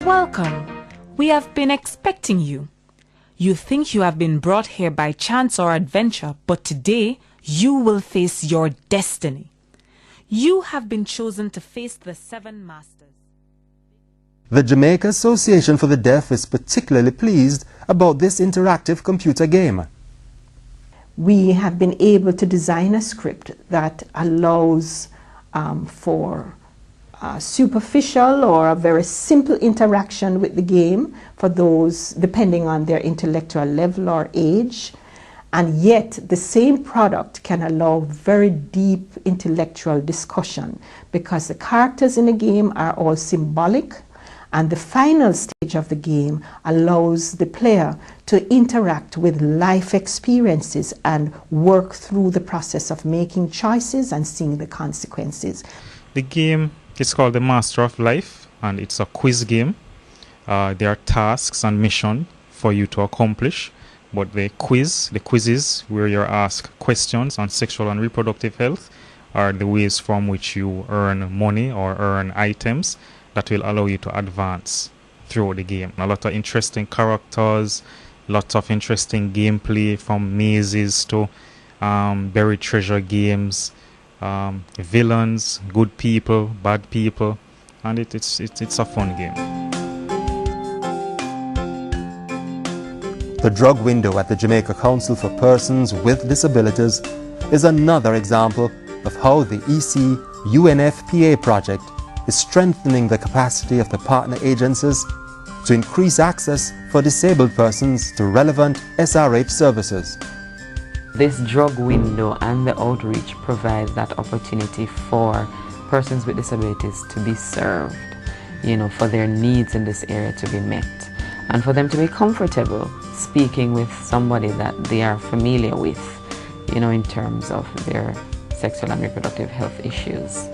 Welcome. We have been expecting you. You think you have been brought here by chance or adventure, but today you will face your destiny. You have been chosen to face the 7 masters. The Jamaica Association for the Deaf is particularly pleased about this interactive computer game. We have been able to design a script that allows for superficial or a very simple interaction with the game for those depending on their intellectual level or age, and yet the same product can allow very deep intellectual discussion because the characters in the game are all symbolic, and the final stage of the game allows the player to interact with life experiences and work through the process of making choices and seeing the consequences. The game is called The Master of Life, and it's a quiz game. There are tasks and missions for you to accomplish, but the quizzes where you're asked questions on sexual and reproductive health are the ways from which you earn money or earn items that will allow you to advance through the game. A lot of interesting characters, lots of interesting gameplay, from mazes to buried treasure games, villains, good people, bad people, and it's a fun game. The drug window at the Jamaica Council for Persons with Disabilities is another example of how the EC UNFPA project is strengthening the capacity of the partner agencies to increase access for disabled persons to relevant SRH services. This drug window and the outreach provides that opportunity for persons with disabilities to be served, for their needs in this area to be met, and for them to be comfortable speaking with somebody that they are familiar with, in terms of their sexual and reproductive health issues.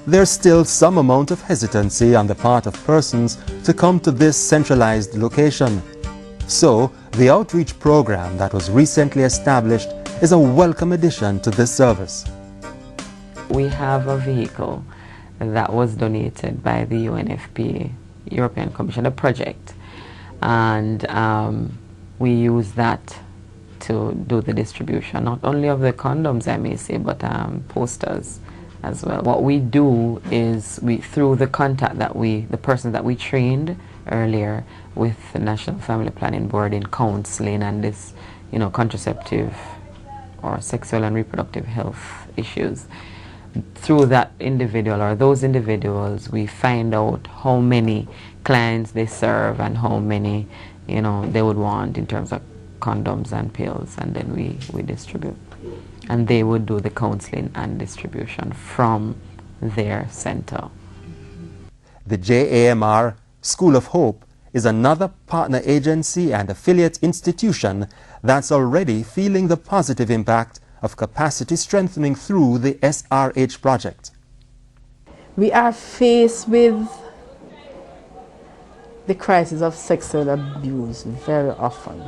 There's still some amount of hesitancy on the part of persons to come to this centralized location. So, the outreach program that was recently established is a welcome addition to this service. We have a vehicle that was donated by the UNFPA, European Commission, a project, and we use that to do the distribution, not only of the condoms, I may say, but posters as well. What we do is through the contact that the person that we trained earlier with the National Family Planning Board in counseling and this, contraceptive or sexual and reproductive health issues, through that individual or those individuals, we find out how many clients they serve and how many, they would want in terms of condoms and pills, and then we distribute. And they would do the counseling and distribution from their center. The JAMR School of Hope is another partner agency and affiliate institution that's already feeling the positive impact of capacity strengthening through the SRH project. We are faced with the crisis of sexual abuse very often,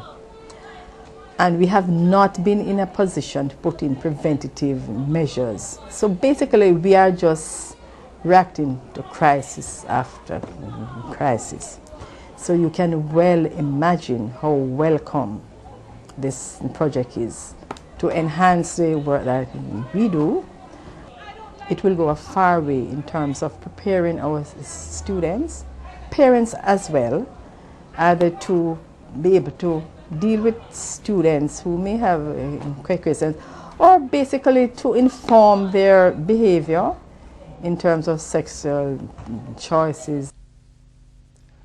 and we have not been in a position to put in preventative measures. So basically we are just reacting to crisis after crisis. So you can well imagine how welcome this project is to enhance the work that we do. It will go a far way in terms of preparing our students, parents as well, either to be able to deal with students who may have questions, or basically to inform their behavior in terms of sexual choices.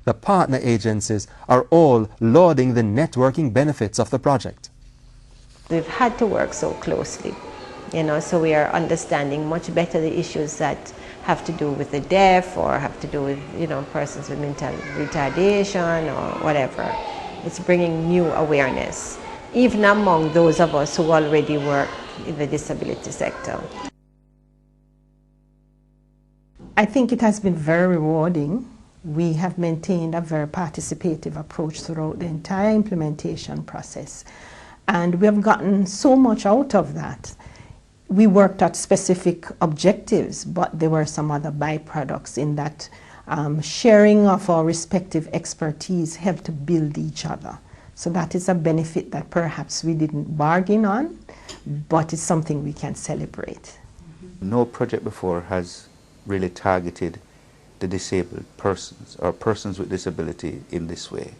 The partner agencies are all lauding the networking benefits of the project. We've had to work so closely, so we are understanding much better the issues that have to do with the deaf or have to do with, persons with mental retardation or whatever. It's bringing new awareness, even among those of us who already work in the disability sector. I think it has been very rewarding. We have maintained a very participative approach throughout the entire implementation process, and we have gotten so much out of that. We worked at specific objectives, but there were some other byproducts in that sharing of our respective expertise help to build each other. So that is a benefit that perhaps we didn't bargain on, but it's something we can celebrate. No project before has really targeted the disabled persons or persons with disability in this way.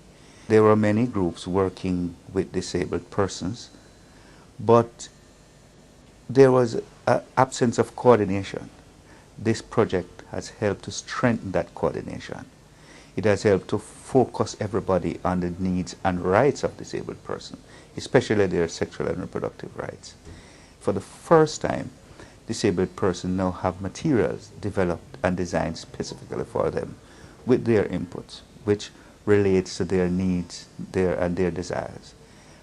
There were many groups working with disabled persons, but there was an absence of coordination. This project has helped to strengthen that coordination. It has helped to focus everybody on the needs and rights of disabled persons, especially their sexual and reproductive rights. For the first time, disabled persons now have materials developed and designed specifically for them with their inputs, which relates to their needs and their desires,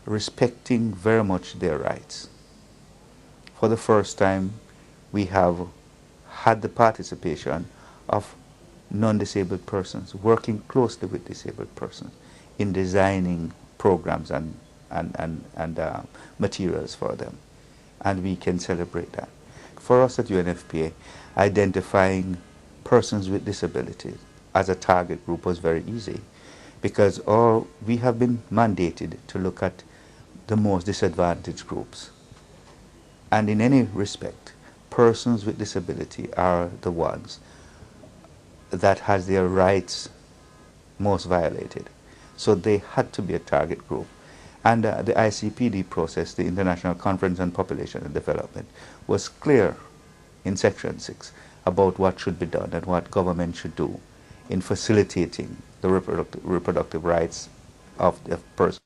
respecting very much their rights. For the first time, we have had the participation of non-disabled persons working closely with disabled persons in designing programs and materials for them. And we can celebrate that. For us at UNFPA, identifying persons with disabilities as a target group was very easy, because we have been mandated to look at the most disadvantaged groups. And in any respect, persons with disability are the ones that has their rights most violated. So they had to be a target group. And the ICPD process, the International Conference on Population and Development, was clear in Section 6 about what should be done and what government should do in facilitating the reproductive rights of the person.